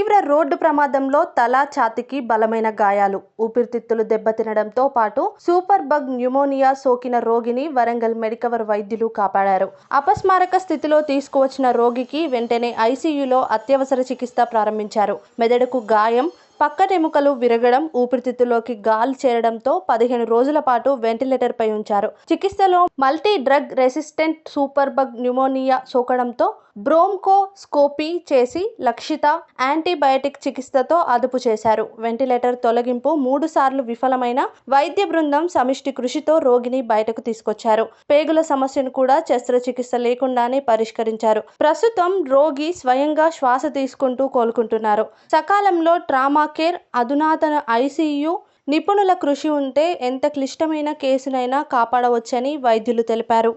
తీవ్ర రోడ్డు ప్రమాదంలో తల ఛాతీకి బలమైన గాయాలు, ఊపిరితిత్తులు దెబ్బతినడంతో పాటు సూపర్ బగ్ న్యూమోనియా సోకిన రోగిని వరంగల్ మెడికవర్ వైద్యులు కాపాడారు. అపస్మారక స్థితిలో తీసుకువచ్చిన రోగికి వెంటనే ఐసీయూలో అత్యవసర చికిత్స ప్రారంభించారు. మెదడుకు గాయం, పక్కటెముకలు విరగడం, ఊపిరితిత్తుల్లోకి గాలి చేరడంతో 15 రోజుల పాటు వెంటిలేటర్పై ఉంచారు. చికిత్సలో multi drug resistant super bug pneumonia సోకడంతో బ్రోంకోస్కోపీ చేసి లక్షిత యాంటీబయాటిక్ చికిత్సతో అదుపు చేశారు. వెంటిలేటర్ తొలగింపు 3 సార్లు విఫలమైన వైద్య బృందం సమిష్టి కృషితో రోగిని బయటకు తీసుకొచ్చారు. పేగుల సమస్యను కూడా శస్త్రచికిత్స లేకుండానే పరిష్కరించారు. ప్రస్తుతం రోగి స్వయంగా శ్వాస తీసుకుంటూ కోలుకుంటున్నారు. సకాలంలో ట్రామా కేర్, అధునాతన ఐసీయూ నిపుణుల కృషి ఉంటే ఎంత క్లిష్టమైన కేసునైనా కాపాడవచ్చని వైద్యులు తెలిపారు.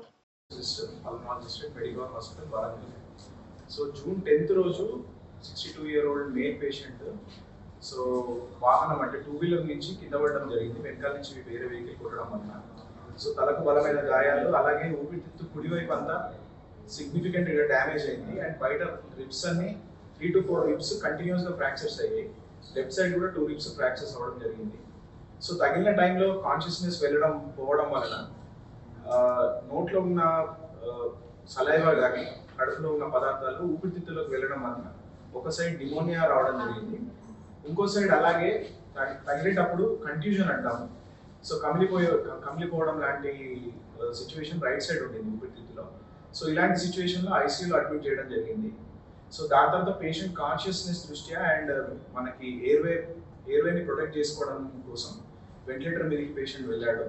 సో జూన్ 10th రోజు 62-year-old మేల్ పేషెంట్ సో వాహనం అంటే 2-wheeler నుంచి కింద పడడం జరిగింది. వెనకాల నుంచి వేరే వెహికల్ కొట్టడం వల్ల సో తలకు బలమైన గాయాలు, అలాగే ఊపిరితిత్తు కుడివైపు అంతా సిగ్నిఫికెంట్గా డ్యామేజ్ అయింది. అండ్ బయట రిబ్స్ అన్ని 3 to 4 రిబ్స్ కంటిన్యూస్గా ఫ్రాక్చర్స్ అయ్యాయి. లెఫ్ట్ సైడ్ కూడా 2 రిబ్స్ ఫ్రాక్చర్స్ అవ్వడం జరిగింది. సో తగిలిన టైంలో కాన్షియస్నెస్ పోవడం వలన నోట్లో ఉన్న సలైవా కానీ కడుపులో ఉన్న పదార్థాలు ఊపిరితిత్తులోకి వెళ్ళడం వలన ఒక సైడ్ నిమోనియా రావడం జరిగింది. ఇంకో సైడ్ అలాగే తగిలేటప్పుడు కంట్యూజన్ అంటాము. సో కమిలిపోవడం లాంటి సిచ్యువేషన్ రైట్ సైడ్ ఉండింది ఊపిరితిత్తులో. సో ఇలాంటి సిచ్యువేషన్లో ఐసీయూలో అడ్మిట్ చేయడం జరిగింది. సో దాని తర్వాత పేషెంట్ కాన్షియస్నెస్ దృష్ట్యా అండ్ మనకి ఎయిర్వేని ప్రొటెక్ట్ చేసుకోవడం కోసం వెంటిలేటర్ మీదకి పేషెంట్ వెళ్ళాడు.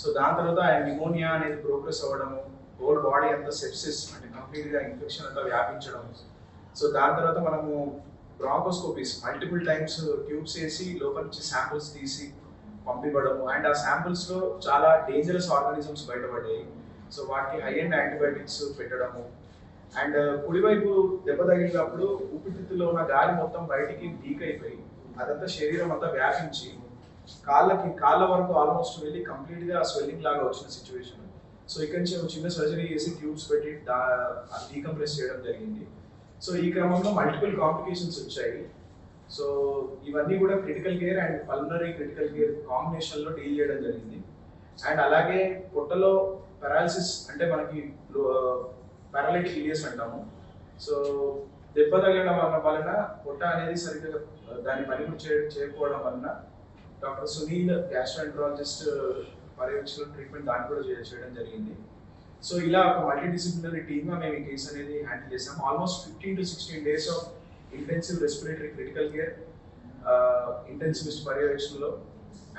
సో దాని తర్వాత ఆయన నిమోనియా అనేది ప్రోగ్రెస్ అవ్వడము, హోల్ బాడీ అంతా సెప్సిస్ అంటే కంప్లీట్గా ఇన్ఫెక్షన్ అంతా వ్యాపించడం. సో దాని తర్వాత మనము బ్రాంకోస్కోపీస్ మల్టిపుల్ టైమ్స్ ట్యూబ్స్ వేసి లోపల నుంచి శాంపుల్స్ తీసి పంపివ్వడము. అండ్ ఆ శాంపుల్స్లో చాలా డేంజరస్ ఆర్గానిజమ్స్ బయటపడ్డాయి. సో వాటికి హై అండ్ యాంటీబయాటిక్స్ పెట్టడము. అండ్ కుడివైపు దెబ్బ తగిలినప్పుడు ఊపిరితిత్తులో ఉన్న గాలి మొత్తం బయటికి లీక్ అయిపోయి అదంతా శరీరం అంతా వ్యాపించి కాళ్ళ వరకు ఆల్మోస్ట్ వెళ్ళి కంప్లీట్గా స్వెల్లింగ్ లాగా వచ్చిన సిచ్యువేషన్. సో ఇక్కడి నుంచి ఒక చిన్న సర్జరీ చేసి ట్యూబ్స్ పెట్టి డీకంప్రెస్ చేయడం జరిగింది. సో ఈ క్రమంలో మల్టిపుల్ కాంప్లికేషన్స్ వచ్చాయి. సో ఇవన్నీ కూడా critical care and pulmonary critical care కాంబినేషన్లో డీల్ చేయడం జరిగింది. అండ్ అలాగే పొట్టలో పారాలిసిస్ అంటే మనకి పారాలిటిక్ ఇలియస్ అంటాము. సో దెబ్బ తగలడం వలన పొట్ట అనేది సరిగ్గా దాని పని చేయకపోవడం వలన డాక్టర్ సునీల్ గ్యాస్ట్రోఎంట్రాలజిస్ట్ పర్యవేక్షణ ట్రీట్మెంట్ దాన్ని కూడా చేయడం జరిగింది. సో ఇలా ఒక మల్టీడిసిప్లినరీ టీమ్గా మేము ఈ కేసు అనేది హ్యాండిల్ చేసాం. Almost 15 to 16 days of intensive respiratory critical care intensivist పర్యవేక్షణలో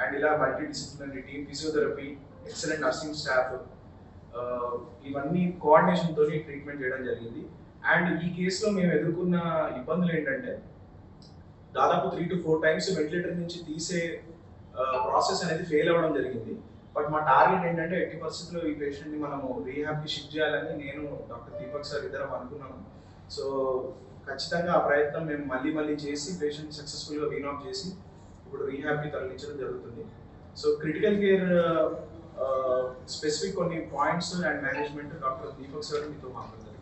అండ్ ఇలా multidisciplinary team, physiotherapy, excellent nursing staff ఇవన్నీ కోఆర్డినేషన్తో ట్రీట్మెంట్ చేయడం జరిగింది. అండ్ ఈ కేసులో మేము ఎదుర్కొన్న ఇబ్బందులు ఏంటంటే దాదాపు 3 to 4 times వెంటిలేటర్ నుంచి తీసే ప్రాసెస్ అనేది ఫెయిల్ అవ్వడం జరిగింది. బట్ మా టార్గెట్ ఏంటంటే 80% ఈ పేషెంట్ని మనము రీహాబ్కి షిఫ్ట్ చేయాలని నేను డాక్టర్ దీపక్ సార్ ఇద్దరం అనుకున్నాము. సో ఖచ్చితంగా ఆ ప్రయత్నం మేము మళ్ళీ చేసి పేషెంట్ సక్సెస్ఫుల్గా వీనాప్ చేసి ఇప్పుడు రీహాబ్కి తరలించడం జరుగుతుంది. సో క్రిటికల్ కేర్ స్పెసిఫిక్ కొన్ని points and management doctor Deepak sir మీతో మాట్లాడతారు.